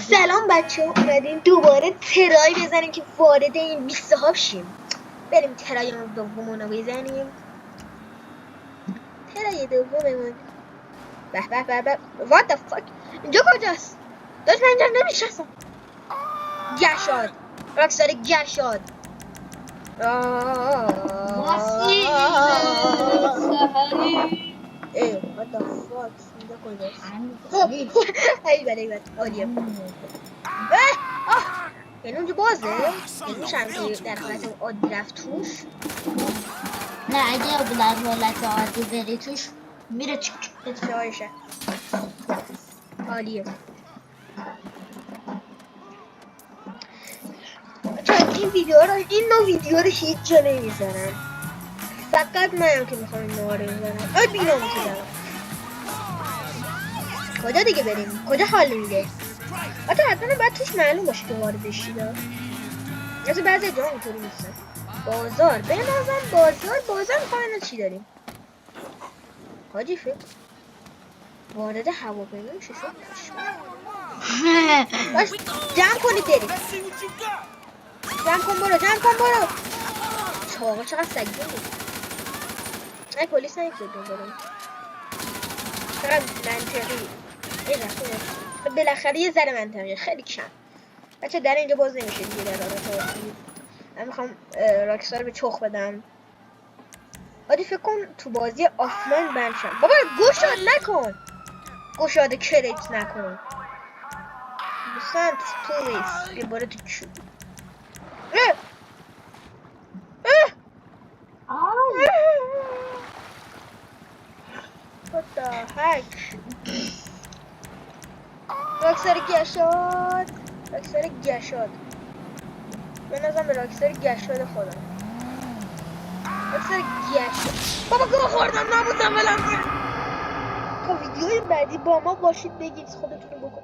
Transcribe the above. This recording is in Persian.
سلام بچه ها، اومدیم دوباره ترای بزنیم که وارد این 20 ها شیم. بریم ترای دومون رو بزنیم. ترای دوممون به به به به. what the fuck، اینجا کجاست؟ داشت من اینجا نمیشستم. گشاد راکستار گشاد. ای what the fuck، اینجا کجاست؟ ای بله عالیه. یعنی اونجا بازه؟ یعنی میشم که در حالت عادی رفت توش؟ نه اگه در حالت عادی بری توش میره چک اتفاقشه. عالیه. چون این نوع ویدیو رو هیچ جا نمیذارم، فقط منم که میخوام این نوع رو بزنم. آی بینام میتونم کجا دیگه بریم؟ کجا حال میده؟ حتما باید توش معلوم باشه که واردش شده. از بعضی جا اینطوری نیستن. بازار بنازم. بازار میخوایم چی داریم؟ حاجی فکر وارد هواپیما میشه شد. باش جمع کنید بریم. جمع کن برو. آقا چقدر سگیه بود. ای پلیس نهید بریم. چقدر منطقی. ای رفته بالاخره یه ذره منطقی، خیلی کم. بچه در اینجا باز نمیشه دیگه. در حالت من میخوام راکستار به چخ بدم. عادی فکر کن تو بازی آفلاین بند شم. بابا گشاد نکن. گشاد کریت نکن. سنت پلیس یه باره تو چو. What the heck. راکستار گشاد. بنازم به راکستار گشاد خودم. راکستار گشاد. بابا گوه خوردم نبودم ولم کن. تا ویدیوی بعدی با ما باشید، بگید خودتون رو بکن.